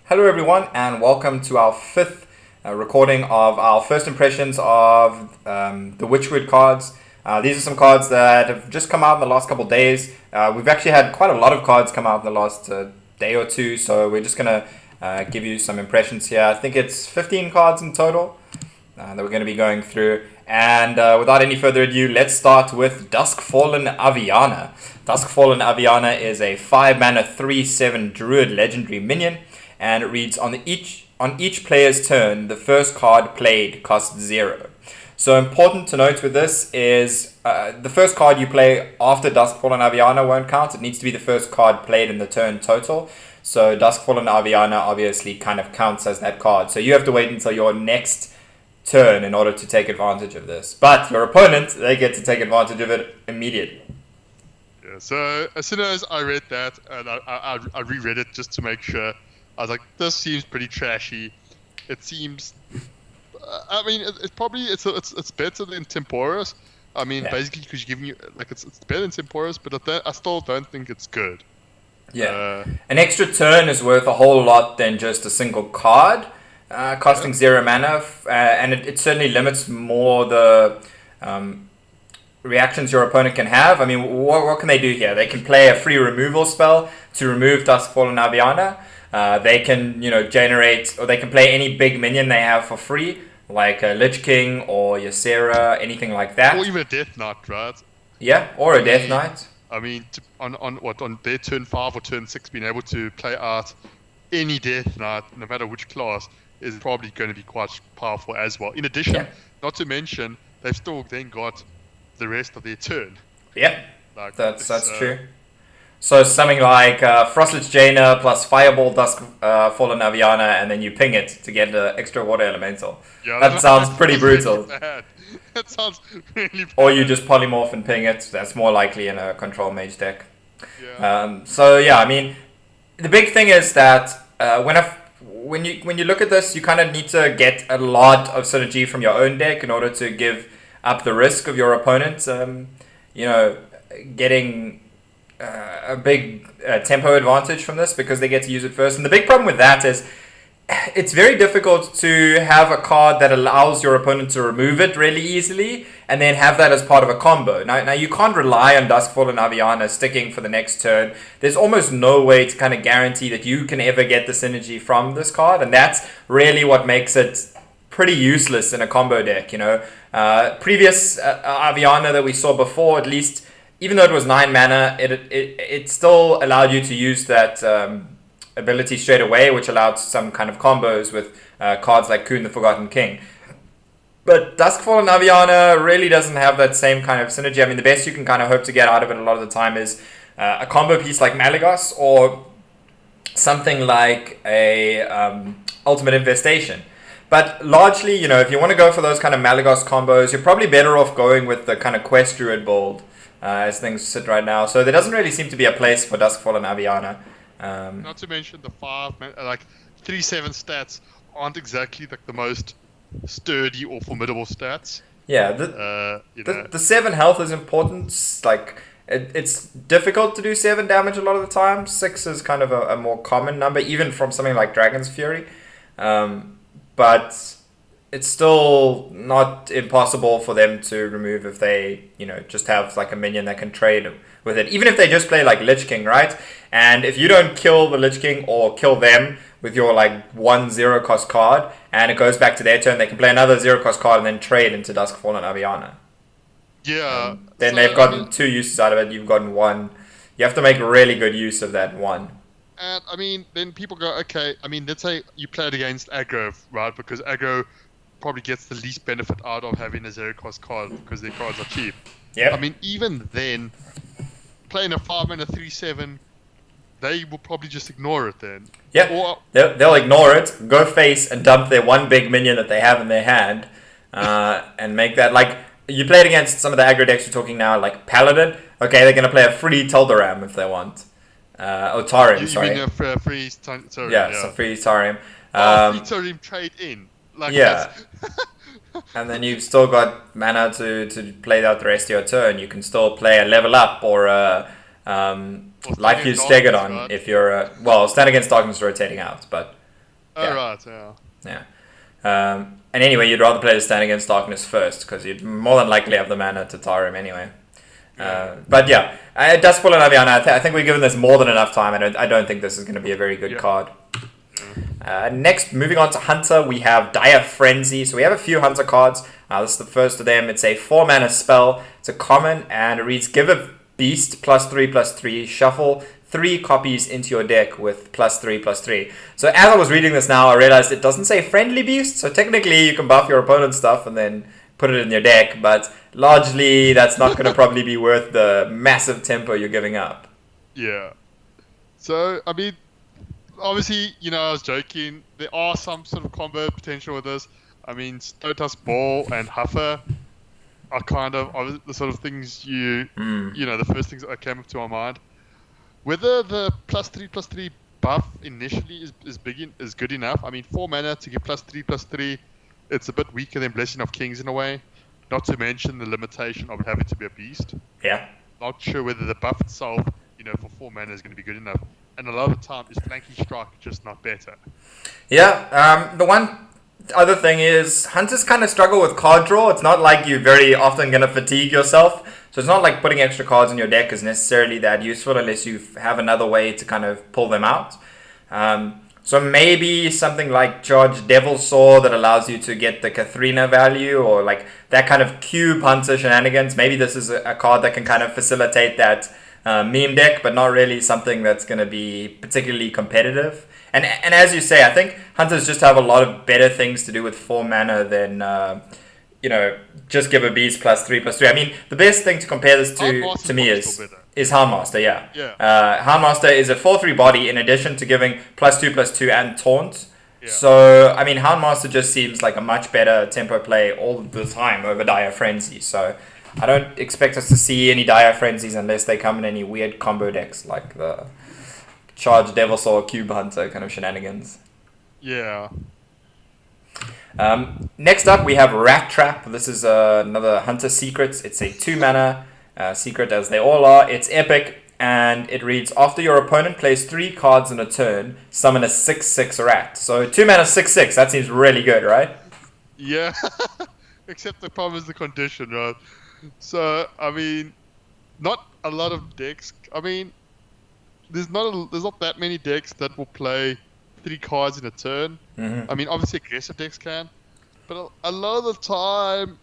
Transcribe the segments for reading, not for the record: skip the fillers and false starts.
Hello everyone and welcome to our fifth recording of our first impressions of the Witchwood cards. These are some cards that have just come out in the last couple of days. We've actually had quite a lot of cards come out in the last day or two, so we're just going to give you some impressions here. I think it's 15 cards in total that we're going to be going through. And without any further ado, let's start with Dusk Fallen Avianna. Dusk Fallen Avianna is a 5-mana 3/7 Druid legendary minion. And it reads, on each player's turn, the first card played costs 0. So important to note with this is the first card you play after Duskfallen Avianna won't count. It needs to be the first card played in the turn total. So Duskfallen Avianna obviously kind of counts as that card. So you have to wait until your next turn in order to take advantage of this. But your opponent, they get to take advantage of it immediately. Yeah, so as soon as I read that, and I reread it just to make sure, I was like, this seems pretty trashy. It seems, I mean, it's better than Temporis. I mean, basically because you're giving you, like, it's better than Temporis, but I still don't think it's good. Yeah, an extra turn is worth a whole lot than just a single card, costing 0 mana, and it certainly limits more the reactions your opponent can have. I mean, what can they do here? They can play a free removal spell to remove Duskfallen Avianna. They can, generate, or they can play any big minion they have for free, like a Lich King or Ysera, anything like that. Or even a Death Knight, right? Yeah, or a Death Knight. I mean, on their turn 5 or turn 6, being able to play out any Death Knight, no matter which class, is probably going to be quite powerful as well. In addition, not to mention, they've still then got the rest of their turn. Yeah, like, that's true. So something like Frostlich Jaina plus Fireball Dusk Fallen Avianna, and then you ping it to get the extra water elemental. Yeah, that sounds pretty brutal. Really that sounds really bad. Or you just polymorph and ping it. That's more likely in a control mage deck. Yeah. I mean, the big thing is that when you look at this, you kind of need to get a lot of synergy from your own deck in order to give up the risk of your opponent. Getting a big tempo advantage from this because they get to use it first. And the big problem with that is it's very difficult to have a card that allows your opponent to remove it really easily and then have that as part of a combo. Now you can't rely on Duskfallen Avianna sticking for the next turn. There's almost no way to kind of guarantee that you can ever get the synergy from this card, and that's really what makes it pretty useless in a combo deck. Previous Avianna that we saw before, at least, even though it was 9 mana, it still allowed you to use that ability straight away, which allowed some kind of combos with cards like Kuhn the Forgotten King. But Duskfallen Avianna really doesn't have that same kind of synergy. I mean, the best you can kind of hope to get out of it a lot of the time is a combo piece like Malygos or something like a Ultimate Infestation. But largely, if you want to go for those kind of Malygos combos, you're probably better off going with the kind of Quest Druid build as things sit right now. So there doesn't really seem to be a place for Duskfallen Avianna. Not to mention the 3/7 stats aren't exactly like the most sturdy or formidable stats. Yeah, the 7 health is important. Like it's difficult to do 7 damage a lot of the time. 6 is kind of a more common number, even from something like Dragon's Fury. But it's still not impossible for them to remove if they, just have like a minion that can trade with it. Even if they just play like Lich King, right? And if you don't kill the Lich King or kill them with your like 1 0-cost card, and it goes back to their turn, they can play another 0-cost card and then trade into Duskfallen Avianna. Yeah. Then they've gotten 2 uses out of it. You've gotten 1. You have to make really good use of that 1. And I mean, then people go, okay. I mean, let's say you played against aggro, right? Because aggro probably gets the least benefit out of having a 0-cost card because their cards are cheap. Yeah. I mean, even then, playing a 5-mana 3/7, they will probably just ignore it then. Yeah. Or they'll ignore it, go face, and dump their 1 big minion that they have in their hand, and make that like you played against some of the aggro decks you're talking now, like Paladin. Okay, they're gonna play a free Tel'Daram if they want. Tarium, sorry. You mean a free Tarium? Yeah, some free Tarium. Free Tarium trade in. Like yeah. And then you've still got mana to play out the rest of your turn. You can still play a level up or a Life Fuse Stegodon if you're stand against darkness rotating out, but Oh, right, yeah. Yeah. And anyway, you'd rather play the Stand Against Darkness first, because you'd more than likely have the mana to tar him anyway. But yeah, Dustfall and Avianna, I think we've given this more than enough time. I don't think this is going to be a very good card. Next, moving on to Hunter, we have Dire Frenzy. So we have a few Hunter cards. This is the first of them. It's a 4-mana spell. It's a common, and it reads, give a beast +3/+3, shuffle 3 copies into your deck with +3/+3. So as I was reading this now, I realized it doesn't say friendly beast. So technically, you can buff your opponent's stuff and then put it in your deck. But largely, that's not going to probably be worth the massive tempo you're giving up. Yeah. So, I mean, obviously, I was joking. There are some sort of combo potential with this. I mean, Stotus Ball and Huffer are kind of the sort of things the first things that came up to my mind. Whether the +3/+3 buff initially is good enough. I mean, 4 mana to give +3/+3, it's a bit weaker than Blessing of Kings in a way. Not to mention the limitation of it having to be a beast. Yeah. Not sure whether the buff itself, for 4 mana is going to be good enough. And a lot of the time, is Flanking Strike just not better? Yeah. The one other thing is, Hunters kind of struggle with card draw. It's not like you're very often going to fatigue yourself. So it's not like putting extra cards in your deck is necessarily that useful unless you have another way to kind of pull them out. So maybe something like Charge Devil Saw that allows you to get the Katharina value, or like that kind of cube Hunter shenanigans. Maybe this is a card that can kind of facilitate that meme deck, but not really something that's going to be particularly competitive. And as you say, I think Hunters just have a lot of better things to do with 4 mana than just give a beast +3/+3. I mean, the best thing to compare this to me is Houndmaster, yeah. Houndmaster is a 4/3 body in addition to giving +2/+2 and taunt. Yeah. So, I mean, Houndmaster just seems like a much better tempo play all the time over Dire Frenzy. So, I don't expect us to see any Dire Frenzies unless they come in any weird combo decks like the Charge Devil Saw Cube Hunter kind of shenanigans. Yeah. Next up, we have Rattrap. This is another Hunter secret. It's a 2-mana secret, as they all are. It's epic, and it reads, after your opponent plays 3 cards in a turn, summon a 6/6 rat. So 2-mana 6/6, that seems really good, right? Yeah, except the problem is the condition, right? So, I mean, not a lot of decks. I mean, there's not that many decks that will play 3 cards in a turn. Mm-hmm. I mean, obviously aggressive decks can, but a lot of the time,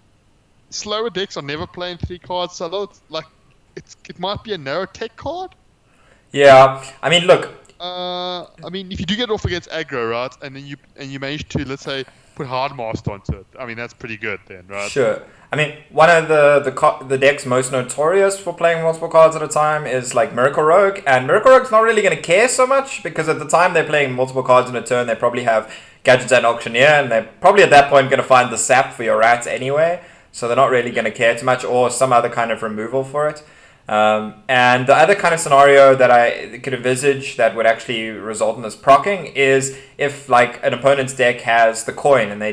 slower decks are never playing 3 cards. So a lot it might be a narrow tech card. Yeah, I mean, look. I mean, if you do get off against aggro, right, and then you manage to, let's say, put Hardmaster onto it, I mean, that's pretty good then, right? Sure. I mean, one of the decks most notorious for playing multiple cards at a time is like Miracle Rogue, and Miracle Rogue's not really going to care so much because at the time they're playing multiple cards in a turn, they probably have Gadgets and Auctioneer, and they're probably at that point going to find the sap for your rats anyway, so they're not really going to care too much, or some other kind of removal for it. And the other kind of scenario that I could envisage that would actually result in this proccing is if like an opponent's deck has the coin and they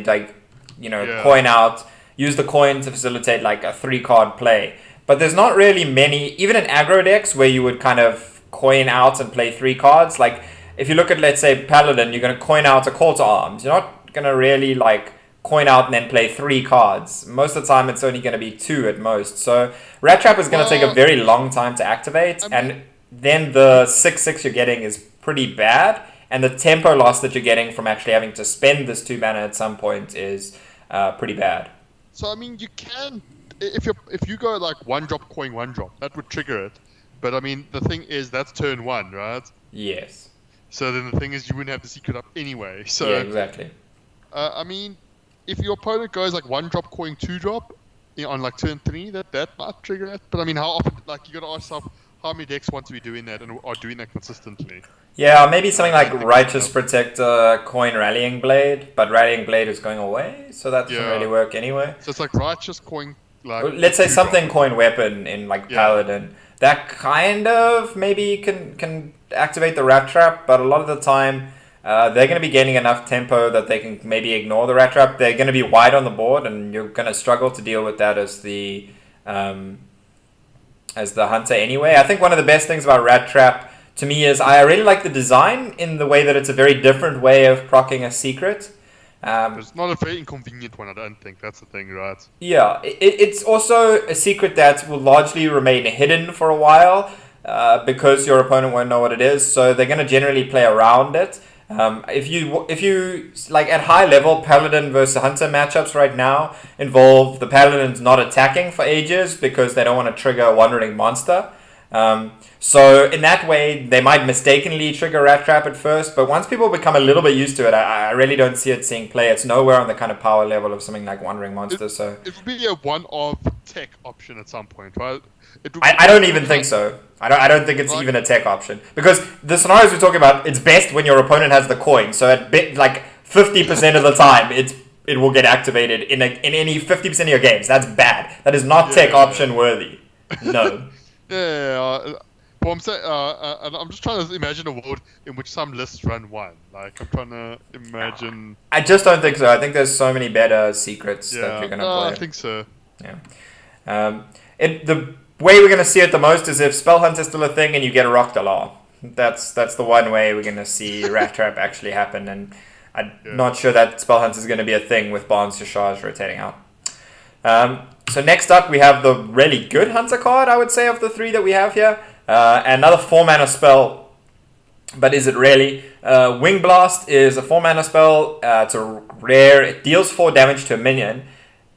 coin out, use the coin to facilitate like a 3-card play. But there's not really many, even in aggro decks, where you would kind of coin out and play 3 cards. Like if you look at, let's say, Paladin, you're going to coin out a Call to Arms. You're not going to really like coin out and then play 3 cards. Most of the time it's only going to be 2 at most. So Rattrap is going to take a very long time to activate, and then the 6/6 you're getting is pretty bad, and the tempo loss that you're getting from actually having to spend this 2 mana at some point is pretty bad. So I mean, you can, if you go like 1-drop coin 1-drop, that would trigger it. But I mean, the thing is that's turn 1, right? Yes. So then the thing is you wouldn't have the secret up anyway. So yeah, exactly. I mean, if your opponent goes like 1-drop coin 2-drop on like turn 3, that might trigger it. But I mean, how often? Like you got to ask yourself, how many decks want to be doing that and are doing that consistently? Yeah, maybe something like Righteous Protector, Coin Rallying Blade, but Rallying Blade is going away, so that doesn't really work anyway. So it's like Righteous Coin, like let's say something Coin Weapon in like Paladin. That kind of maybe can activate the Rattrap, but a lot of the time they're going to be gaining enough tempo that they can maybe ignore the Rattrap. They're going to be wide on the board, and you're going to struggle to deal with that as the hunter anyway. I think one of the best things about Rattrap to me is I really like the design in the way that it's a very different way of proccing a secret. It's not a very inconvenient one, I don't think. That's the thing, right? Yeah, it's also a secret that will largely remain hidden for a while because your opponent won't know what it is. So they're going to generally play around it. If you like at high level, Paladin versus Hunter matchups right now involve the Paladins not attacking for ages because they don't want to trigger a Wandering Monster. So in that way, they might mistakenly trigger Rattrap at first, but once people become a little bit used to it, I really don't see it seeing play. It's nowhere on the kind of power level of something like Wandering Monster. So it would be a one-off tech option at some point, right? I don't even think so. I don't think it's even a tech option because the scenarios we're talking about, it's best when your opponent has the coin. So at like 50% of the time, it will get activated in any 50% of your games. That's bad. That is not tech option worthy. No. But I'm saying, I'm just trying to imagine a world in which some lists run one. Like, I'm trying to imagine. I just don't think so. I think there's so many better secrets that you're gonna play. I think so. Yeah. The way we're gonna see it the most is if Spell Hunt is still a thing and you get a Rock Dalar. That's the one way we're gonna see Rattrap actually happen, and I'm not sure that Spell Hunt is gonna be a thing with Barnes to Charge rotating out. So next up we have the really good Hunter card, I would say, of the three that we have here. Another 4-mana spell, but is it really? Wing Blast is a 4-mana spell. It's a rare. It deals 4 damage to a minion,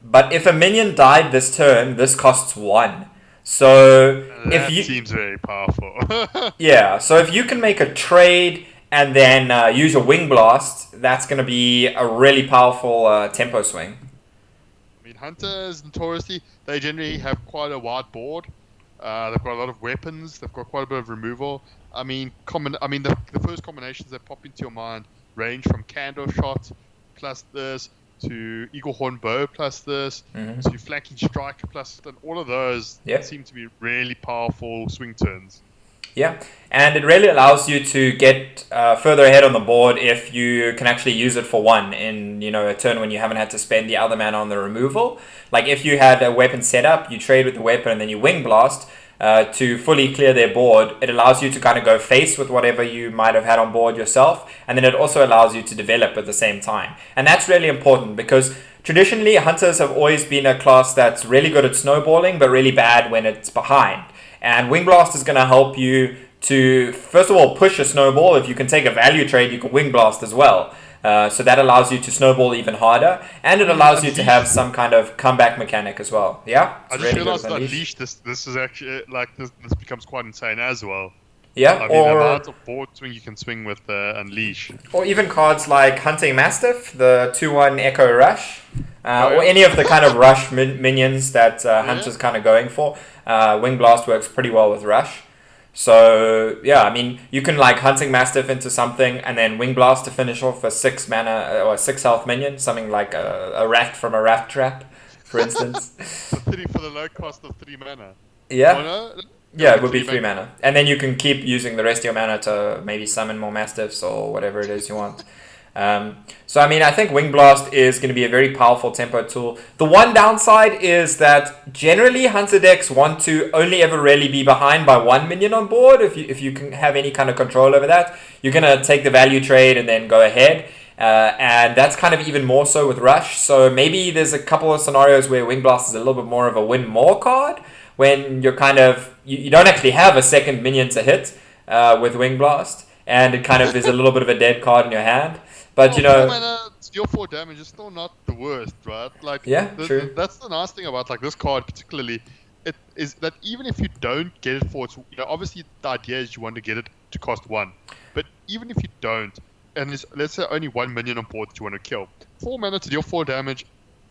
but if a minion died this turn, this costs 1. So that seems very powerful. Yeah, so if you can make a trade and then use your Wing Blast, that's going to be a really powerful tempo swing. I mean, Hunters notoriously, they generally have quite a wide board. They've got a lot of weapons. They've got quite a bit of removal. I mean, the first combinations that pop into your mind range from Candle Shot plus this to Eagle Horn Bow plus this to Flanking Strike plus, and all of those seem to be really powerful swing turns. Yeah, and it really allows you to get further ahead on the board if you can actually use it for one in a turn when you haven't had to spend the other mana on the removal. Like if you had a weapon set up, you trade with the weapon and then you Wing Blast to fully clear their board. It allows you to kind of go face with whatever you might have had on board yourself, and then it also allows you to develop at the same time. And that's really important because traditionally Hunters have always been a class that's really good at snowballing but really bad when it's behind. And Wing Blast is going to help you to, first of all, push a snowball. If you can take a value trade, you can Wing Blast as well. So that allows you to snowball even harder. And it allows you to have some kind of comeback mechanic as well. Yeah? I just realized that Unleash, this is actually, this becomes quite insane as well. Yeah, I mean, the amount of board swing you can swing with Unleash. Or even cards like Hunting Mastiff, the 2-1 Echo Rush. Or any of the kind of rush minions that Hunter's kind of going for. Wing Blast works pretty well with Rush. So, yeah, I mean, you can like Hunting Mastiff into something and then Wing Blast to finish off a 6 mana or 6 health minion. Something like a rat from a Rattrap, for instance. For the low cost of 3 mana. Yeah. Oh, no? Yeah, it would be 3 mana. And then you can keep using the rest of your mana to maybe summon more Mastiffs or whatever it is you want. So, I mean, I think Wing Blast is going to be a very powerful tempo tool. The one downside is that generally Hunter decks want to only ever really be behind by 1 minion on board. If you can have any kind of control over that, you're going to take the value trade and then go ahead. And that's kind of even more so with Rush. So maybe there's a couple of scenarios where Wing Blast is a little bit more of a win more card when you're kind of, you don't actually have a second minion to hit with Wing Blast. And it kind of is a little bit of a dead card in your hand. But, 4 mana, deal 4 damage is still not the worst, right? Like, true. That's the nice thing about like this card particularly. It is that even if you don't get it for its, obviously the idea is you want to get it to cost 1. But even if you don't, and there's, let's say only 1 minion on board that you want to kill, 4 mana to deal 4 damage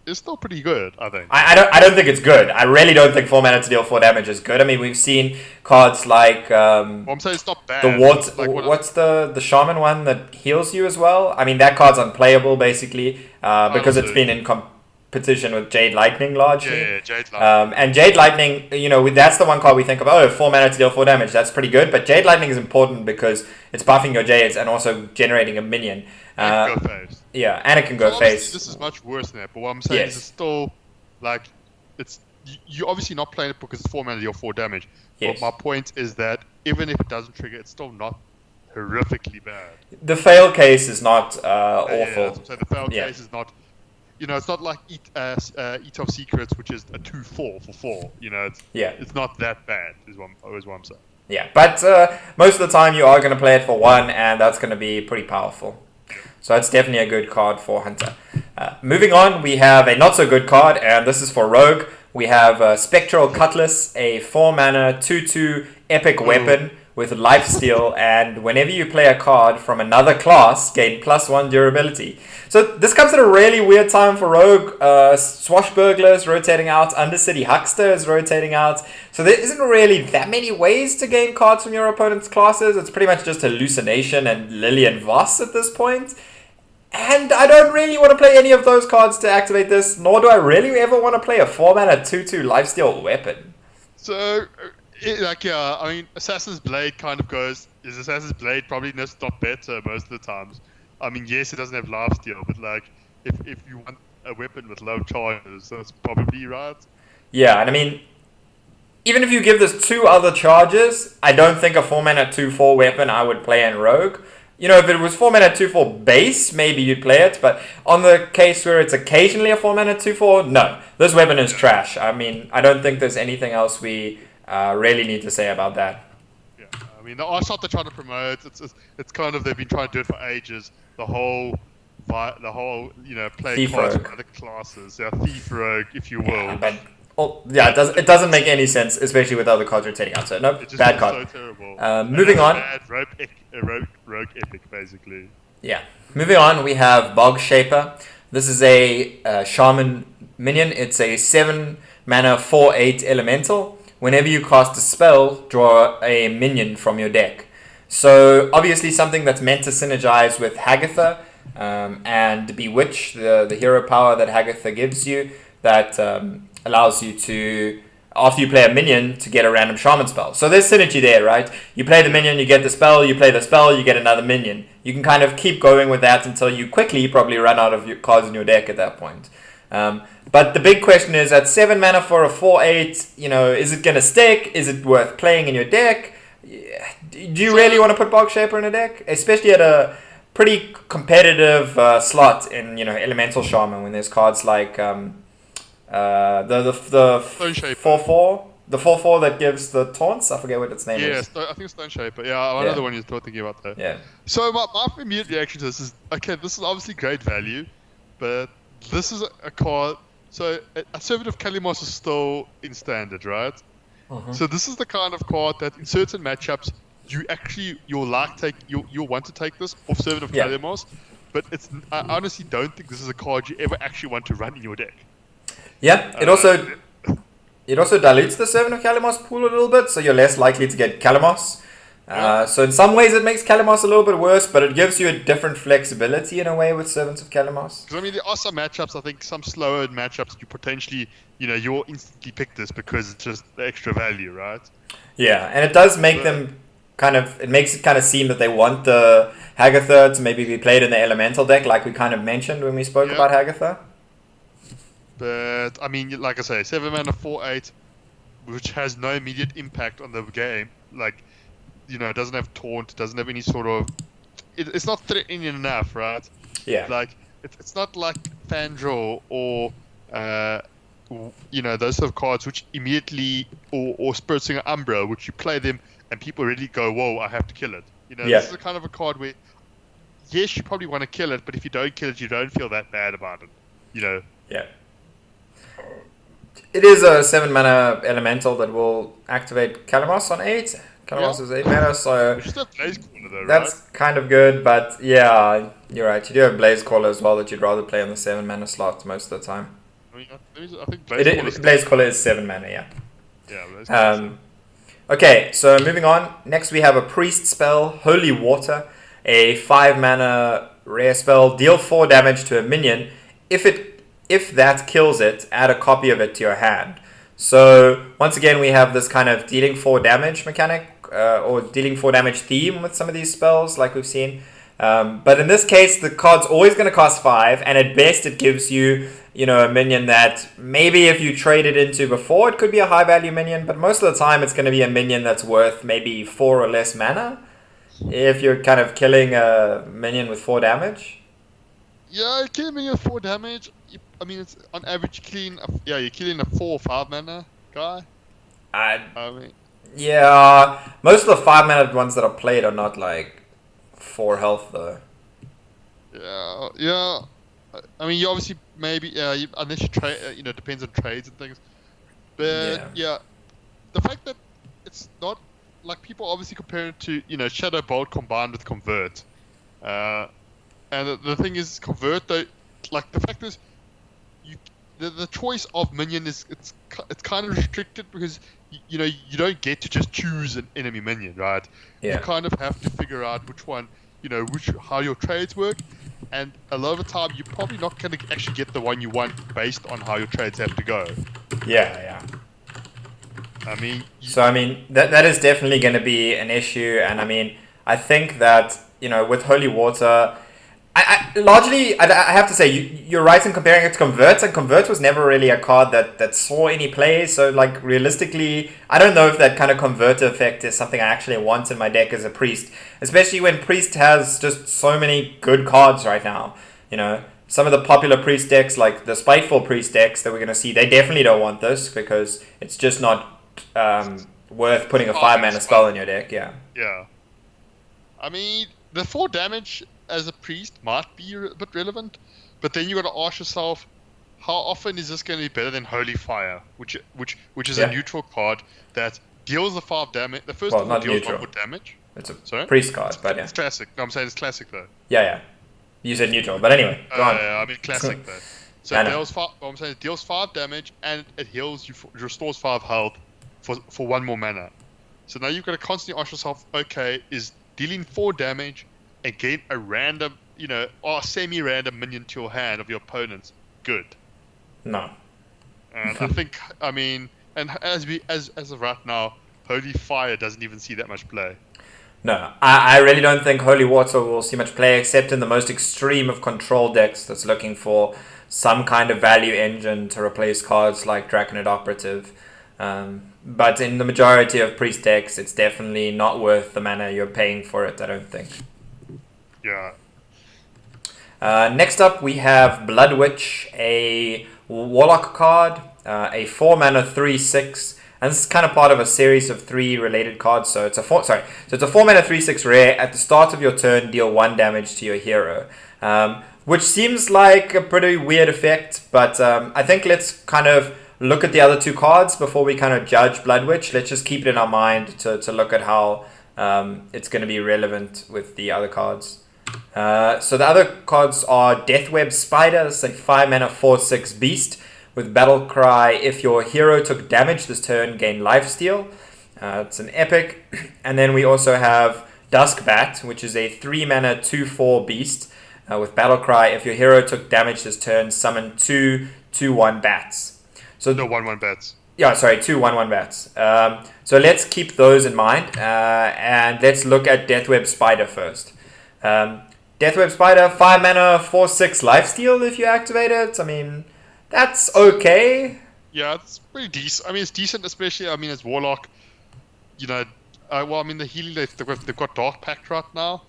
is still pretty good, I think. I don't think it's good. I really don't think 4 mana to deal 4 damage is good. I mean, we've seen cards like I'm saying it's not bad. What's the Shaman one that heals you as well? I mean, that card's unplayable basically because it's been in competition with Jade Lightning largely. Yeah, Jade Lightning. And Jade Lightning, that's the one card we think of, 4 mana to deal 4 damage. That's pretty good. But Jade Lightning is important because it's buffing your Jades and also generating a minion. Go face. Yeah, and it can go face. This is much worse than that, but what I'm saying is it's still, like, it's you're obviously not playing it because it's 4 mana, you're 4 damage. Yes. But my point is that even if it doesn't trigger, it's still not horrifically bad. The fail case is not awful. Yeah, so the fail case is not, it's not like Eat of Secrets, which is a 2/4 for 4. It's not that bad, is what I'm saying. Yeah, but most of the time you are going to play it for 1, and that's going to be pretty powerful. So it's definitely a good card for Hunter. Moving on, we have a not so good card, and this is for Rogue. We have Spectral Cutlass, a 4 mana 2/2 epic weapon with lifesteal, and whenever you play a card from another class, gain +1 durability. So this comes at a really weird time for Rogue. Swashbuckler is rotating out, Undercity Huckster is rotating out. So there isn't really that many ways to gain cards from your opponent's classes. It's pretty much just Hallucination and Lillian Voss at this point. And I don't really want to play any of those cards to activate this, nor do I really ever want to play a 4 mana 2/2 lifesteal weapon. So, Assassin's Blade kind of goes, is Assassin's Blade probably not better most of the times? I mean, yes, it doesn't have lifesteal, but if you want a weapon with low charges, that's probably right. Yeah, and I mean, even if you give this 2 other charges, I don't think a 4 mana 2/4 weapon I would play in Rogue. If it was 4 mana 2/4 base, maybe you'd play it, but on the case where it's occasionally a 4 mana 2/4, no. This weapon is trash. I mean, I don't think there's anything else we really need to say about that. Yeah, I mean, the art shot they're trying to promote, it's kind of, they've been trying to do it for ages. The whole play Thief cards Rogue. from other classes. Yeah, Thief Rogue, if you will. It doesn't make any sense, especially with other cards rotating out. So, nope, It just bad feels card. so terrible. Moving on. Bad rogue epic, basically. Yeah. Moving on, we have Bog Shaper. This is a Shaman minion. It's a 7 mana 4/8 elemental. Whenever you cast a spell, draw a minion from your deck. So, obviously something that's meant to synergize with Hagatha and Bewitch, the hero power that Hagatha gives you, that allows you to, after you play a minion, to get a random shaman spell. So there's synergy there, right? You play the minion, you get the spell, you play the spell, you get another minion. You can kind of keep going with that until you quickly probably run out of your cards in your deck at that point. But the big question is, at 7 mana for a 4/8, is it going to stick? Is it worth playing in your deck? Do you really want to put Bog Shaper in a deck? Especially at a pretty competitive slot in, Elemental Shaman, when there's cards like the 4/4, the 4/4 that gives the taunts. I forget what its name is. Yeah, I think it's Stone Shaper. Yeah, another one you're thinking about there. Yeah. So my immediate reaction to this is, okay, this is obviously great value, but this is a card. So a Servant of Kalimos is still in standard, right? Uh-huh. So this is the kind of card that in certain matchups you'll want to take this off Servant of Kalimos, but I honestly don't think this is a card you ever actually want to run in your deck. Yeah, it also dilutes the Servant of Kalimos pool a little bit, so you're less likely to get Kalimos. So in some ways it makes Kalimos a little bit worse, but it gives you a different flexibility in a way with Servants of Kalimos. Because I mean, there are some matchups, I think some slower matchups, you potentially, you'll instantly pick this because it's just the extra value, right? Yeah, and it does make it makes it kind of seem that they want the Hagatha to maybe be played in the Elemental deck, like we kind of mentioned when we spoke about Hagatha. But, I mean, like I say, 7 mana 4/8, which has no immediate impact on the game. Like, it doesn't have taunt, it doesn't have any sort of... It's not threatening enough, right? Yeah. Like, it's not like Fandral or, those sort of cards which immediately... Or Spirit Singer Umbra, which you play them and people really go, whoa, I have to kill it. This is a kind of a card where, yes, you probably want to kill it, but if you don't kill it, you don't feel that bad about it. Yeah. It is a 7 mana elemental that will activate Kalimos on 8. Kalimos is 8 mana, so just have Blaze Caller though, that's right? kind of good, but yeah, you're right. You do have Blaze Caller as well that you'd rather play on the 7 mana slot most of the time. I think Blaze Caller is 7 mana, yeah. Yeah, Blaze Caller. Okay, so moving on. Next we have a Priest spell, Holy Water, a 5 mana rare spell. Deal 4 damage to a minion. If that kills it, add a copy of it to your hand. So once again, we have this kind of dealing 4 damage mechanic, or dealing 4 damage theme with some of these spells, like we've seen. But in this case, the card's always going to cost 5, and at best it gives you, a minion that maybe if you trade it into before, it could be a high value minion, but most of the time it's going to be a minion that's worth maybe 4 or less mana if you're kind of killing a minion with 4 damage. Yeah, killing a minion with 4 damage. It's on average you're killing a 4 or 5 mana guy. Yeah, most of the 5 mana ones that are played are not like 4 health though. Yeah. You obviously unless you trade, depends on trades and things. But the fact that it's not like people obviously compare it to Shadow Bolt combined with Convert, and the thing is Convert though, like the fact is, the choice of minion is it's kind of restricted because you don't get to just choose an enemy minion, right? Yeah. You kind of have to figure out which one, how your trades work. And a lot of the time, you're probably not going to actually get the one you want based on how your trades have to go. Yeah. So that is definitely going to be an issue, and I think that with Holy Water, I largely I have to say you're right in comparing it to Convert, and Convert was never really a card that saw any play. So like realistically, I don't know if that kind of Convert effect is something I actually want in my deck as a Priest, especially when Priest has just so many good cards right now. Some of the popular Priest decks, like the Spiteful Priest decks that we're going to see, they definitely don't want this because it's just not worth putting a 5 mana spell in your deck. Yeah. The 4 damage as a Priest might be a bit relevant, but then you got to ask yourself, how often is this going to be better than Holy Fire, which is a neutral card that deals the 5 damage. The first one deals neutral. 1 more damage. It's a Priest card, but it's classic. No, I'm saying it's classic though. Yeah. You said neutral, but anyway, go on. Classic though. So it deals 5 damage and it heals you, restores 5 health for 1 more mana. So now you've got to constantly ask yourself, okay, is dealing 4 damage and gain a random, or semi-random minion to your hand of your opponents good? No. And I think, and as of right now, Holy Fire doesn't even see that much play. No, I really don't think Holy Water will see much play except in the most extreme of control decks that's looking for some kind of value engine to replace cards like Draconid Operative. But in the majority of Priest decks, it's definitely not worth the mana you're paying for it, I don't think. Yeah. Next up, we have Blood Witch, a Warlock card, a 4 mana 3/6, and this is kind of part of a series of 3 related cards. So it's a 4 mana 3/6 rare. At the start of your turn, deal 1 damage to your hero, which seems like a pretty weird effect. But I think let's kind of look at the other 2 cards before we kind of judge Blood Witch. Let's just keep it in our mind to look at how it's going to be relevant with the other cards. So the other cards are Deathweb Spider, it's a 5 mana 4/6 beast with Battle Cry. If your hero took damage this turn, gain lifesteal. It's an epic. And then we also have Dusk Bat, which is a 3 mana 2/4 beast with Battle Cry. If your hero took damage this turn, summon 2 2/1 bats. So no 1/1 bats. Yeah, sorry, 2 1/1 bats. So let's keep those in mind, and let's look at Deathweb Spider first. Deathweb Spider, 5 mana 4/6 lifesteal if you activate it. That's okay. Yeah, it's pretty decent. It's decent, especially as Warlock. The healing they've got Dark Pact right now,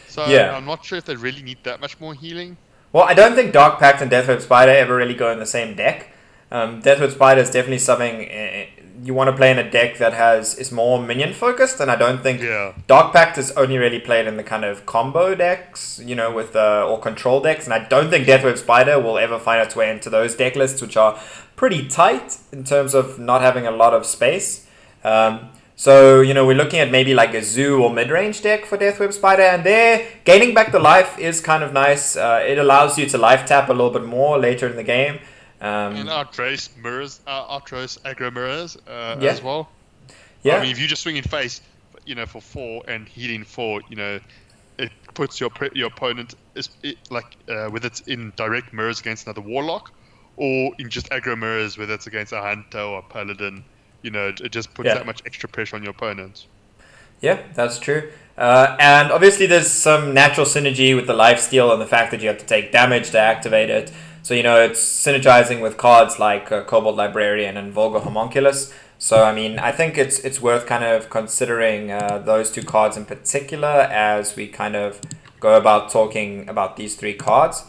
so yeah. I'm not sure if they really need that much more healing. Well, I don't think Dark Pact and Deathweb Spider ever really go in the same deck. Deathweb Spider is definitely something you want to play in a deck that is more minion focused, and I don't think Dark Pact is only really played in the kind of combo decks, with or control decks, and I don't think Deathweb Spider will ever find its way into those deck lists, which are pretty tight in terms of not having a lot of space. So we're looking at maybe like a zoo or mid-range deck for Deathweb Spider, and there gaining back the life is kind of nice. It allows you to life tap a little bit more later in the game. And Artrace aggro mirrors as well. Yeah. If you just swing in face, for 4 and healing 4, it puts your opponent whether it's in direct mirrors against another Warlock, or in just aggro mirrors, whether it's against a Hunter or a Paladin. It just puts that much extra pressure on your opponent. Yeah, that's true. And obviously, there's some natural synergy with the lifesteal and the fact that you have to take damage to activate it. So, it's synergizing with cards like Kobold Librarian and Volga Homunculus. So, I mean, I think it's worth kind of considering those two cards in particular as we kind of go about talking about these three cards.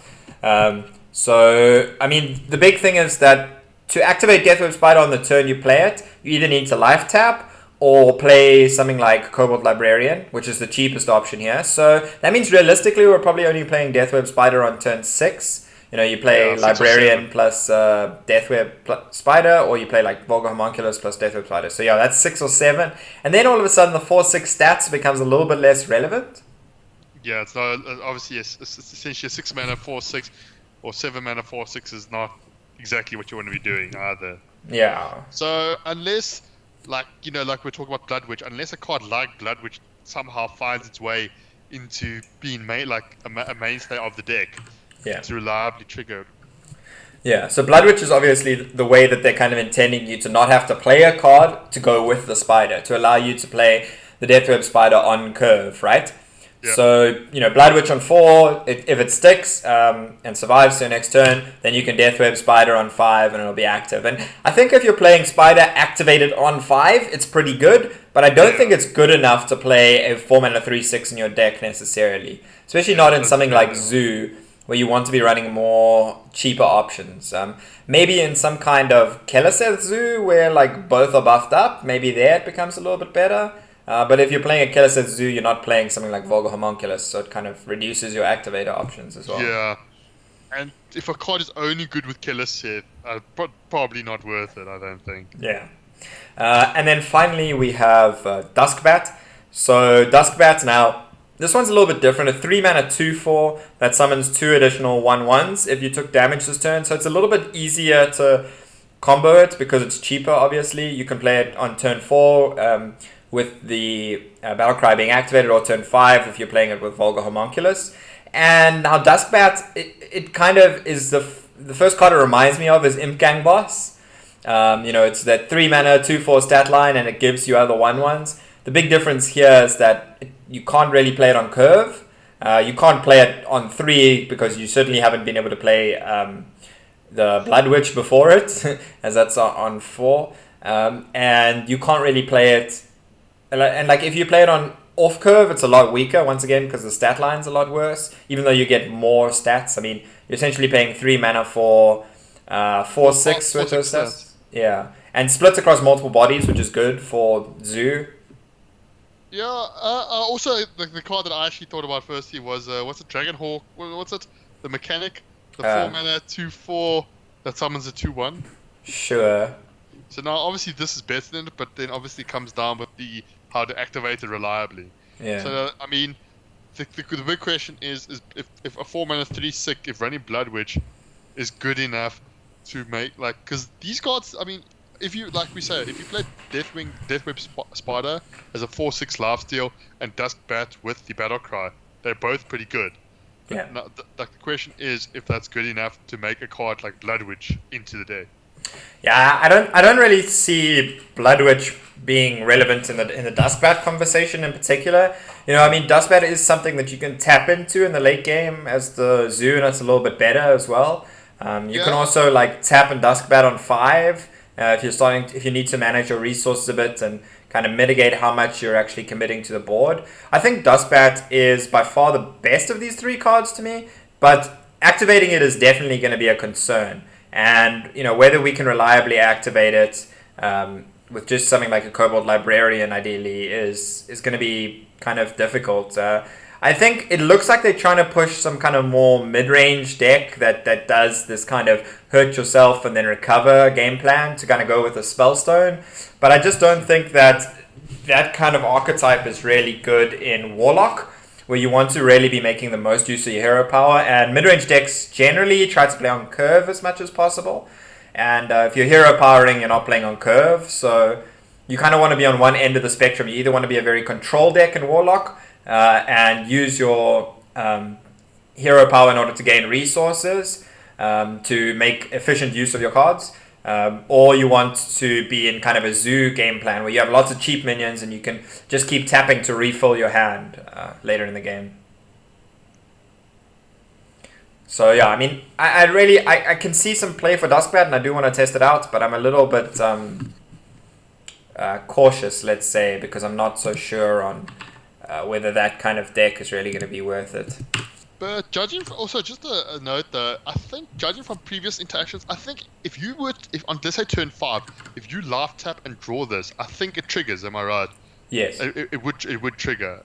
So, I mean, the big thing is that to activate Deathweb Spider on the turn you play it, you either need to life tap or play something like Kobold Librarian, which is the cheapest option here. So that means realistically we're probably only playing Deathweb Spider on turn 6. You play Librarian plus Deathweb Spider, or you play like Volga Homunculus plus Deathweb Spider. So yeah, that's 6 or 7. And then all of a sudden the 4-6 stats becomes a little bit less relevant. Yeah, it's not, obviously it's essentially a 6 mana 4-6 or 7 mana 4-6 is not exactly what you want to be doing either. Yeah. So unless, like we're talking about Blood Witch, unless a card like Blood Witch somehow finds its way into being like a mainstay of the deck, it's reliably triggered. Yeah, so Blood Witch is obviously the way that they're kind of intending you to not have to play a card to go with the spider, to allow you to play the Deathweb Spider on curve, right? Yeah. So, Blood Witch on 4, if it sticks and survives to the next turn, then you can Deathweb Spider on 5 and it'll be active. And I think if you're playing Spider activated on 5, it's pretty good, but I don't think it's good enough to play a 4 mana 3/6 in your deck necessarily. Especially not in something like Zoo, where you want to be running more cheaper options. Maybe in some kind of Keleseth Zoo, where like both are buffed up, maybe there it becomes a little bit better. But if you're playing a Keleseth Zoo, you're not playing something like Volga Homunculus, so it kind of reduces your activator options as well. Yeah, and if a card is only good with Keleseth, probably not worth it, I don't think. Yeah. And then finally we have Duskbat. So Duskbat now, this one's a little bit different. A 3 mana 2/4 that summons 2 additional 1/1s if you took damage this turn. So it's a little bit easier to combo it because it's cheaper, obviously. You can play it on turn 4 with the Battlecry being activated, or turn 5 if you're playing it with Volga Homunculus. And now Duskbat, it kind of is the first card it reminds me of is Imp Gang Boss. It's that 3 mana 2/4 stat line and it gives you other 1/1s. The big difference here is that you can't really play it on curve. You can't play it on 3 because you certainly haven't been able to play the Blood Witch before it, as that's on 4. And you can't really play it. And like if you play it on off curve, it's a lot weaker once again because the stat line's a lot worse. Even though you get more stats, I mean, you're essentially paying 3 mana for 4/6 with those stats. Yeah, and splits across multiple bodies, which is good for Zoo. Yeah. Also, the card that I actually thought about firstly was what's it? Dragonhawk. What's it? The mechanic. The 4 mana 2/4 that summons a 2/1. Sure. So now, obviously, this is better than it, but then obviously comes down with how to activate it reliably. Yeah. So I mean, the big question is if a 4 mana 3/6, if running Blood Witch is good enough to make because these cards, I mean, if you if you play Deathweb Spider as a 4/6 lifesteal and Duskbat with the Battlecry, they're both pretty good. Yeah. Now, the question is if that's good enough to make a card like Blood Witch into the deck. Yeah, I don't really see Blood Witch being relevant in the Duskbat conversation in particular. I mean, Duskbat is something that you can tap into in the late game as the Zoo, and it's a little bit better as well. You can also tap and Duskbat on 5 if you need to manage your resources a bit and kind of mitigate how much you're actually committing to the board. I think Duskbat is by far the best of these 3 cards to me, but activating it is definitely going to be a concern. And whether we can reliably activate it with just something like a Kobold Librarian ideally is going to be kind of difficult. I think it looks like they're trying to push some kind of more mid-range deck that does this kind of hurt yourself and then recover game plan to kind of go with a Spellstone. But I just don't think that kind of archetype is really good in Warlock, where you want to really be making the most use of your hero power. And mid-range decks generally try to play on curve as much as possible. And if you're hero powering, you're not playing on curve. So you kind of want to be on one end of the spectrum. You either want to be a very control deck in Warlock and use your hero power in order to gain resources to make efficient use of your cards. or you want to be in kind of a zoo game plan where you have lots of cheap minions and you can just keep tapping to refill your hand later in the game. So yeah, I mean, I can see some play for Duskbat, and I do want to test it out, but I'm a little bit cautious, let's say, because I'm not so sure on whether that kind of deck is really going to be worth it. But judging also just a note though, I think judging from previous interactions, I think if on let's say turn 5, if you laugh tap and draw this, I think it triggers. Am I right? Yes. It would trigger.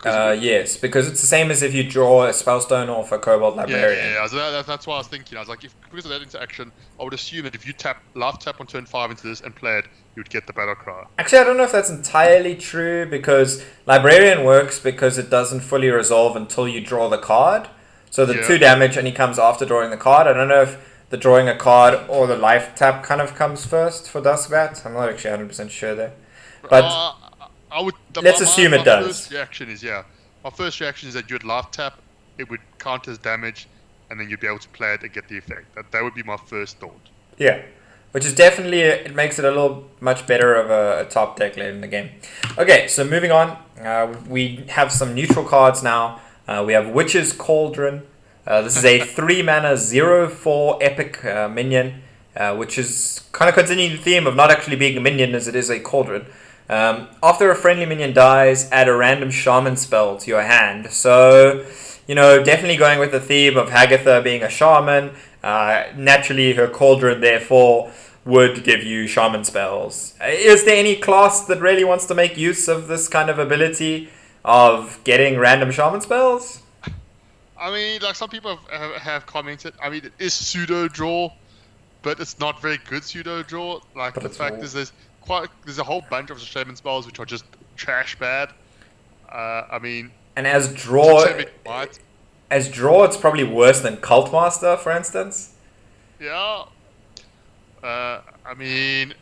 Yes, because it's the same as if you draw a Spellstone off a Kobold Librarian. Yeah. So that's what I was thinking. I was like, because of that interaction, I would assume that if you laugh tap on turn 5 into this and play it, you would get the Battle Cry. Actually, I don't know if that's entirely true, because Librarian works because it doesn't fully resolve until you draw the card. So the 2 damage only comes after drawing the card. I don't know if the drawing a card or the life tap kind of comes first for Duskbat. I'm not actually 100% sure there. But let's assume it does. My first reaction is that you would laugh tap, it would count as damage, and then you'd be able to play it and get the effect. That would be my first thought. Yeah, which is definitely, it makes it a little much better of a top deck later in the game. Okay, so moving on, we have some neutral cards now. We have Witch's Cauldron. This is a 3-mana 0/4 epic minion, which is kind of continuing the theme of not actually being a minion as it is a cauldron. After a friendly minion dies, add a random shaman spell to your hand. So, definitely going with the theme of Hagatha being a shaman. Naturally, her cauldron, therefore, would give you shaman spells. Is there any class that really wants to make use of this kind of ability of getting random shaman spells? I mean, like some people have commented, I mean, it is pseudo draw, but it's not very good pseudo draw. Like, the fact is there's a whole bunch of shaman spells which are just trash bad. I mean, and as draw, it's probably worse than Cult Master, for instance. Yeah. I mean,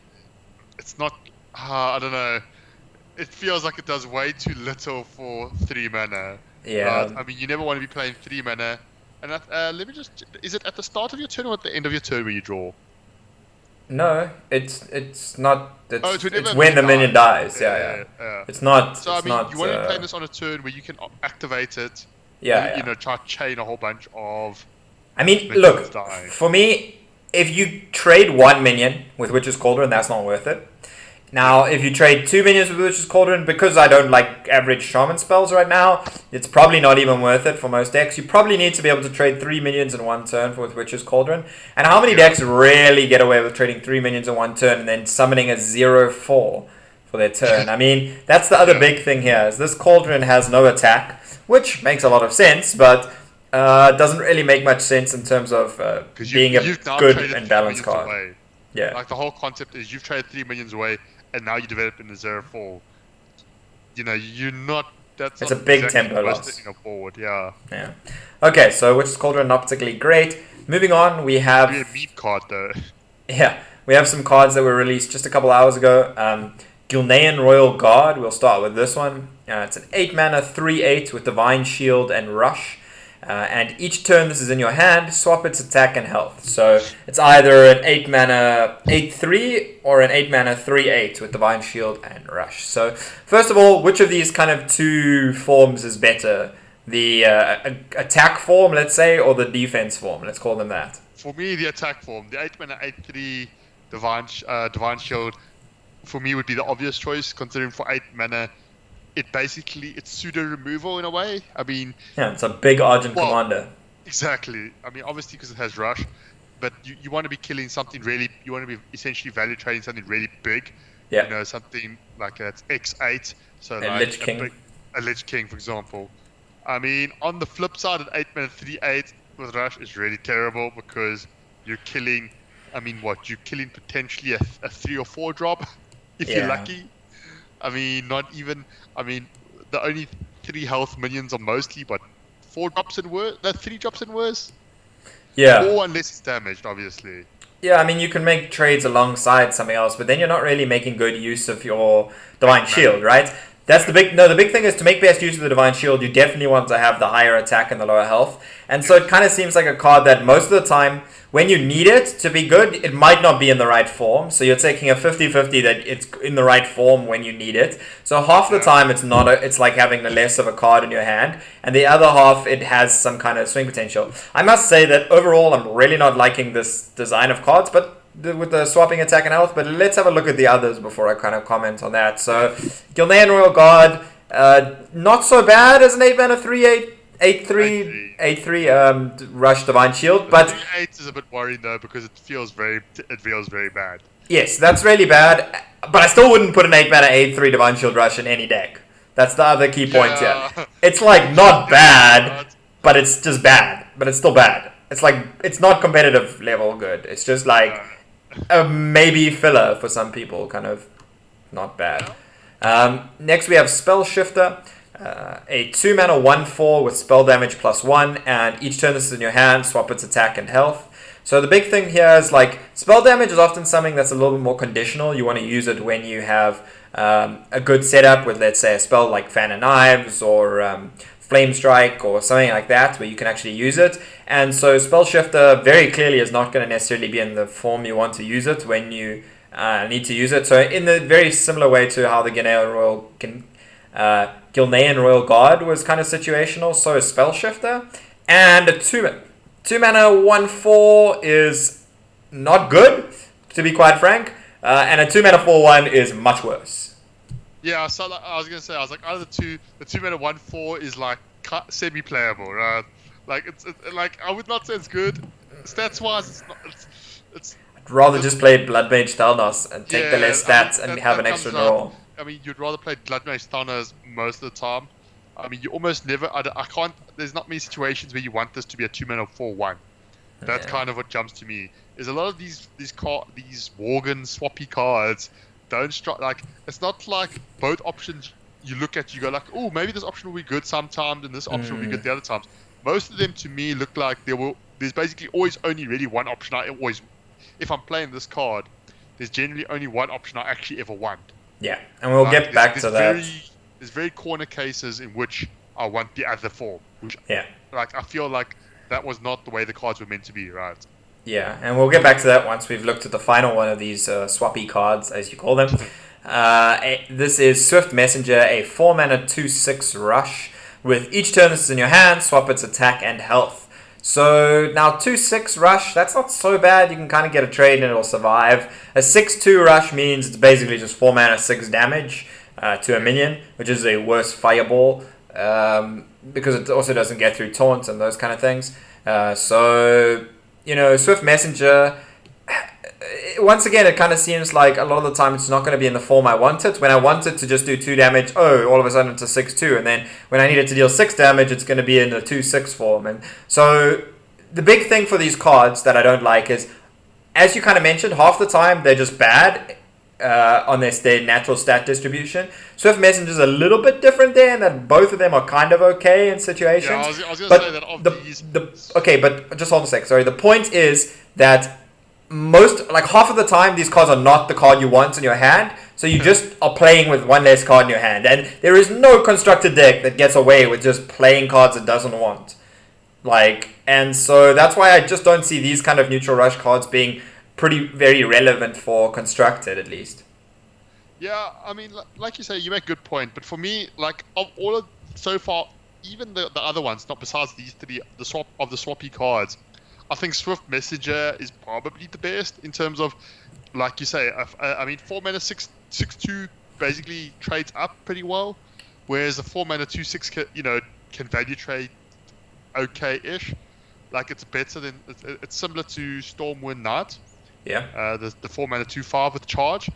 it's not. I don't know. It feels like it does way too little for 3 mana. Yeah. Right? I mean, you never want to be playing 3 mana. And let me just. Is it at the start of your turn or at the end of your turn where you draw? No, it's not. It's when the minion dies. Yeah. It's not. So it's I mean, not, you want to play this on a turn where you can activate it. Yeah. And, try to chain a whole bunch of. I mean, look. For me, if you trade 1 minion with Witch's Cauldron, that's not worth it. Now, if you trade 2 minions with Witch's Cauldron, because I don't like average shaman spells right now, it's probably not even worth it for most decks. You probably need to be able to trade 3 minions in 1 turn with Witch's Cauldron. And how many decks really get away with trading 3 minions in 1 turn and then summoning a 0/4 for their turn? I mean, that's the other big thing here, is this Cauldron has no attack, which makes a lot of sense, but doesn't really make much sense in terms of being a good and balanced card. Away. Yeah. Like, the whole concept is you've traded 3 minions away, and now you develop in the 0/4. You're not. It's a big tempo loss. Forward, yeah. Okay, so Witch's Cauldron not particularly great. Moving on, we have. Be a meat card though. Yeah, we have some cards that were released just a couple hours ago. Naen Royal Guard. We'll start with this one. It's an 8-mana 3/8 with Divine Shield and Rush. And each turn this is in your hand, swap its attack and health. So it's either an 8-mana 8/3 or an 8-mana 3/8 with Divine Shield and Rush. So first of all, which of these kind of 2 forms is better? The attack form, let's say, or the defense form? Let's call them that. For me, the attack form. The 8-mana 8/3 Divine Shield, for me, would be the obvious choice, considering for 8 mana, it's pseudo removal in a way. I mean, yeah, it's a big Argent commander. Exactly. I mean, obviously because it has Rush, but you want to be killing something really. You want to be essentially value trading something really big. Yeah. Something like that's X8. So a Lich King. A Lich King, for example. I mean, on the flip side, an 8-mana 3/8 with Rush is really terrible because you're killing. I mean, you're killing potentially a 3 or 4 drop if you're lucky. I mean, not even. I mean, the only 3 health minions are mostly, but 4 drops and worse. 3 drops and worse. Yeah. Or unless it's damaged, obviously. Yeah, I mean, you can make trades alongside something else, but then you're not really making good use of your Divine Shield, right? That's the big thing is to make best use of the Divine Shield, you definitely want to have the higher attack and the lower health. And so it kind of seems like a card that most of the time, when you need it to be good, it might not be in the right form. So you're taking a 50-50 that it's in the right form when you need it. So half the time it's not. It's like having the less of a card in your hand, and the other half it has some kind of swing potential. I must say that overall I'm really not liking this design of cards, but with the swapping attack and health, but let's have a look at the others before I kind of comment on that. So, Naen Royal Guard, not so bad as an 8-mana 3/8, 8/3 Rush Divine Shield, but 3/8 is a bit worrying though because it feels very bad. Yes, that's really bad, but I still wouldn't put an 8-mana 8/3 Divine Shield Rush in any deck. That's the other key point here. It's like not bad, but it's just bad, but it's still bad. It's like it's not competitive level good. It's just like a maybe filler for some people, kind of not bad. Next we have Spell Shifter, a 2-mana 1/4 with spell damage +1, and each turn this is in your hand, swap its attack and health. So the big thing here is like spell damage is often something that's a little bit more conditional. You want to use it when you have a good setup with, let's say, a spell like Fan of Knives or Flame Strike or something like that, where you can actually use it. And so Spell Shifter very clearly is not going to necessarily be in the form you want to use it when you need to use it. So in the very similar way to how the Gilnean Royal Guard was kind of situational, so is Spell Shifter. And a 2-mana 1/4 is not good, to be quite frank. And a 2-mana 4/1 is much worse. Yeah, so like, I was gonna say, I was like, out of the 2-mana 1/4 is like semi-playable, right? Like it's like I would not say it's good. Stats wise, it's not. It's I'd rather just play Blood Mage Thalnos and take the less stats and have an extra draw. I mean, you'd rather play Blood Mage Thalnos most of the time. I mean, you almost never. I can't. There's not many situations where you want this to be a 2-mana 4/1. That's kind of what jumps to me. Is a lot of these Worgen swappy cards don't strike. Like it's not like both options you look at. You go like, oh, maybe this option will be good sometimes, and this option will be good the other times. Most of them to me look like there's basically always only really one option. If I'm playing this card, there's generally only one option I actually ever want. Yeah, and we'll get back to that. There's very corner cases in which I want the other form. Which, like I feel like that was not the way the cards were meant to be, right? Yeah, and we'll get back to that once we've looked at the final one of these swappy cards, as you call them. This is Swift Messenger, a 4-mana 2/6 rush. With each turn this is in your hand, swap its attack and health. So now 2/6 rush, that's not so bad. You can kind of get a trade and it'll survive. A 6/2 rush means it's basically just 4 mana 6 damage to a minion, which is a worse fireball because it also doesn't get through taunt and those kind of things. So, Swift Messenger, once again, it kind of seems like a lot of the time it's not going to be in the form I want it. When I want it to just do 2 damage, all of a sudden it's a 6/2. And then when I need it to deal 6 damage, it's going to be in the 2/6 form. And so the big thing for these cards that I don't like is, as you kind of mentioned, half the time they're just bad on their natural stat distribution. Swift Messenger is a little bit different there, in that both of them are kind of okay in situations. Yeah, I was going to say that of these... Okay, but just hold on a sec. Sorry, the point is that half of the time these cards are not the card you want in your hand, so you just are playing with one less card in your hand, and there is no constructed deck that gets away with just playing cards it doesn't want. And so that's why I just don't see these kind of neutral rush cards being very relevant for constructed, at least. Yeah, I mean, like you say, you make a good point, but for me, like, of all of so far, even the other ones, not besides these three, the swappy cards, I think Swift Messenger is probably the best in terms of, like you say, I mean, 4 mana 6/2 basically trades up pretty well, whereas the 4 mana 2/6 can value trade okay-ish. Like it's better than it's similar to Stormwind Knight. Yeah. The 4 mana 2/5 with charge,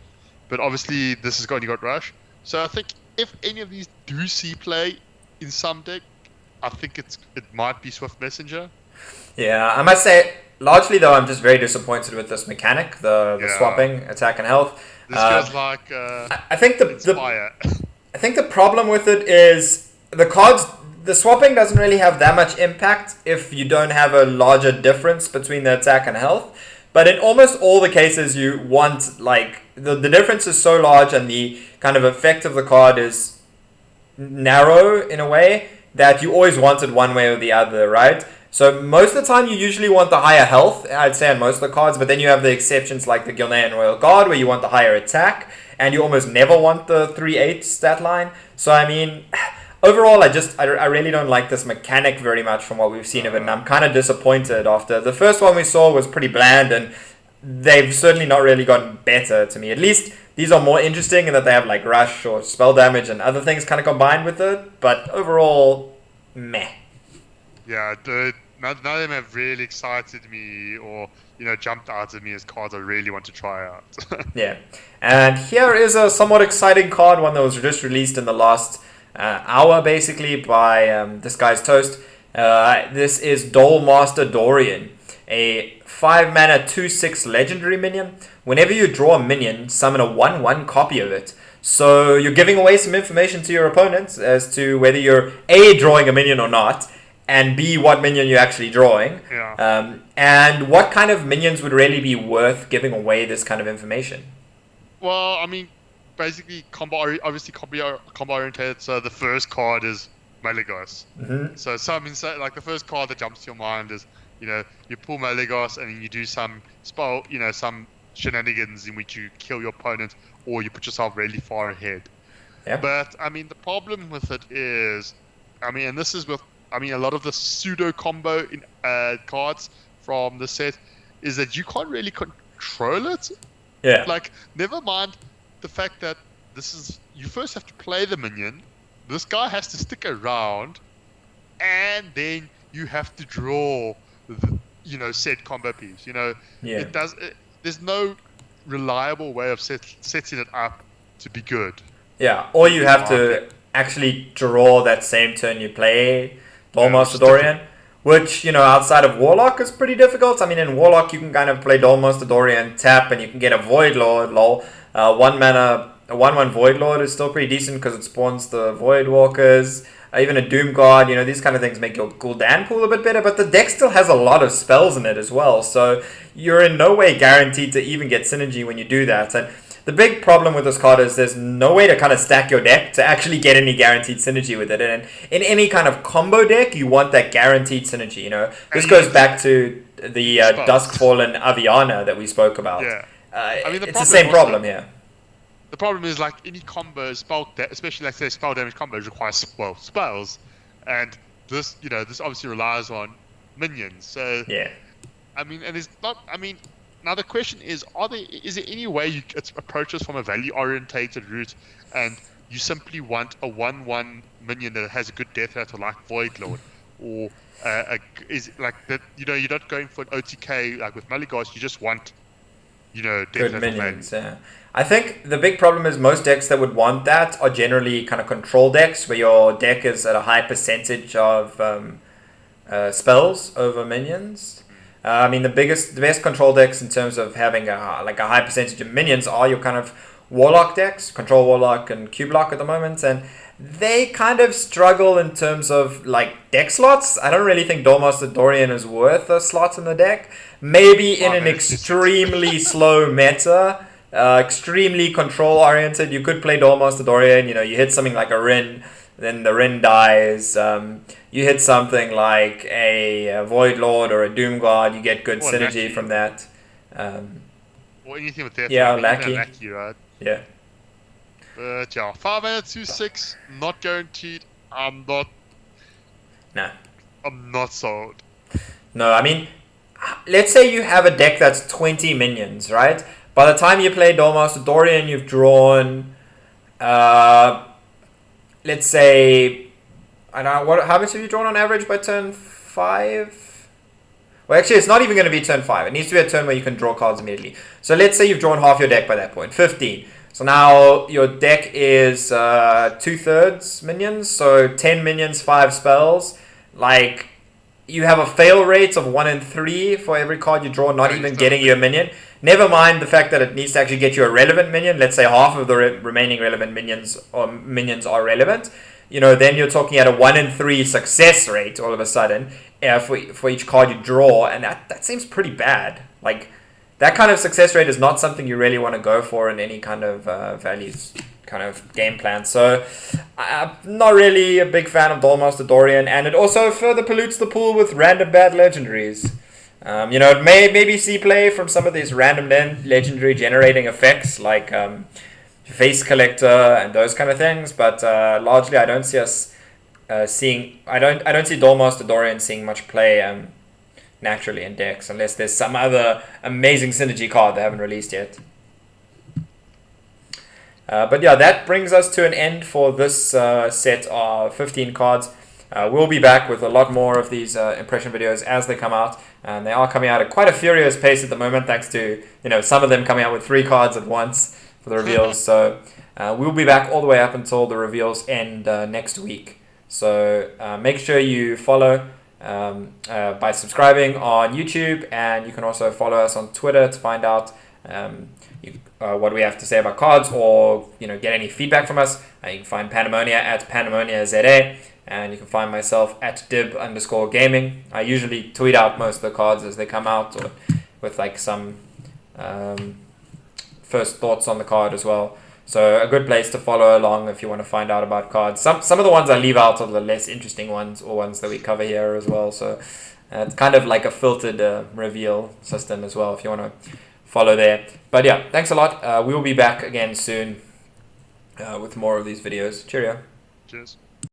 but obviously this has only got rush. So I think if any of these do see play in some deck, I think it might be Swift Messenger. Yeah, I must say, largely though, I'm just very disappointed with this mechanic, the swapping attack and health. This feels like I think I think the problem with it is the swapping doesn't really have that much impact if you don't have a larger difference between the attack and health. But in almost all the cases, you want the difference is so large, and the kind of effect of the card is narrow in a way that you always wanted one way or the other, right? So most of the time you usually want the higher health, I'd say, on most of the cards, but then you have the exceptions like the Gilnean Royal Guard where you want the higher attack, and you almost never want the 3/8 stat line. So I mean, overall, I really don't like this mechanic very much from what we've seen of it, and I'm kind of disappointed after the first one we saw was pretty bland, and they've certainly not really gotten better to me. At least these are more interesting in that they have like rush or spell damage and other things kind of combined with it, but overall, meh. Yeah, none of them have really excited me or, jumped out at me as cards I really want to try out. Yeah. And here is a somewhat exciting card, one that was just released in the last hour, basically, by this guy's toast. This is Dole Master Durian, a 5-mana 2/6 legendary minion. Whenever you draw a minion, summon a 1/1 copy of it. So you're giving away some information to your opponents as to whether you're A, drawing a minion or not, and B, what minion you're actually drawing. Yeah. And what kind of minions would really be worth giving away this kind of information? Well, I mean, basically, combo oriented. So the first card is Malygos. Mm-hmm. So like the first card that jumps to your mind is, you pull Malygos and then you do some spell, some shenanigans in which you kill your opponent or you put yourself really far ahead. Yeah. But I mean, the problem with it is, and this is with, a lot of the pseudo combo in cards from the set is that you can't really control it. Yeah. Like, never mind the fact that you first have to play the minion. This guy has to stick around, and then you have to draw, said combo piece. Yeah. There's no reliable way of setting it up to be good. Yeah, or you have to actually draw that same turn you play Dolemaster Durian, which, outside of Warlock is pretty difficult. I mean, in Warlock you can kind of play Dolemaster Durian, tap, and you can get a Void Lord, lol. 1 mana, a 1/1 Void Lord is still pretty decent because it spawns the Void Walkers. Even a Doom Guard, these kind of things make your Gul'dan pool a bit better, but the deck still has a lot of spells in it as well, so you're in no way guaranteed to even get synergy when you do that. And the big problem with this card is there's no way to kind of stack your deck to actually get any guaranteed synergy with it. And in any kind of combo deck, you want that guaranteed synergy, This goes back to the Duskfallen Avianna that we spoke about. Yeah. It's the same problem here. The problem is, like, any combo, especially, like, say, spell damage combos require, spells. And this obviously relies on minions. So, yeah. Now the question is there any way you approach this from a value-orientated route and you simply want a 1/1 minion that has a good death rattle like Void Lord? Or is like that, you're not going for an OTK like with Malygos, you just want, death good rattle minions, yeah. I think the big problem is most decks that would want that are generally kind of control decks where your deck is at a high percentage of spells over minions. The best control decks in terms of having a high percentage of minions are your kind of Warlock decks, Control Warlock and Cube Lock at the moment, and they kind of struggle in terms of like deck slots. I don't really think Dolemaster Durian is worth a slot in the deck. Maybe in an extremely slow meta, extremely control oriented, you could play Dolemaster Durian. You hit something like a Rin, then the Rin dies. You hit something like a Void Lord or a Doom Guard, you get good synergy from that. Or anything with death. Yeah, Lackey. Right? Yeah. But yeah, 5-mana 2/6, not guaranteed. I'm not sold. No, let's say you have a deck that's 20 minions, right? By the time you play Dolemaster Durian, you've drawn, let's say, I don't know, how much have you drawn on average by turn 5? Well, actually, it's not even going to be turn 5. It needs to be a turn where you can draw cards immediately. So let's say you've drawn half your deck by that point, 15. So now your deck is 2/3 minions, so 10 minions, 5 spells. Like, you have a fail rate of 1 in 3 for every card you draw, not even getting you a minion. Never mind the fact that it needs to actually get you a relevant minion. Let's say half of the remaining relevant minions are relevant. Then you're talking at a 1 in 3 success rate all of a sudden for each card you draw, and that seems pretty bad. Like, that kind of success rate is not something you really want to go for in any kind of values kind of game plan. So I'm not really a big fan of Duelmaster Durian, and it also further pollutes the pool with random bad legendaries. It may maybe see play from some of these random legendary generating effects like Face Collector and those kind of things, but largely I don't see us seeing. I don't see Duelmaster Durian seeing much play naturally in decks unless there's some other amazing synergy card they haven't released yet. But yeah, that brings us to an end for this set of 15 cards. We'll be back with a lot more of these impression videos as they come out, and they are coming out at quite a furious pace at the moment, thanks to some of them coming out with 3 cards at once for the reveals. So we'll be back all the way up until the reveals end next week. So make sure you follow by subscribing on YouTube, and you can also follow us on Twitter to find out what we have to say about cards, or get any feedback from us. You can find Pandemonia at PandemoniaZA, and you can find myself at dib_gaming. I usually tweet out most of the cards as they come out, or with like some first thoughts on the card as well. So a good place to follow along if you want to find out about cards. Some of the ones I leave out are the less interesting ones, or ones that we cover here as well. So it's kind of like a filtered reveal system as well if you want to follow there. But yeah, thanks a lot. We will be back again soon with more of these videos. Cheerio. Cheers.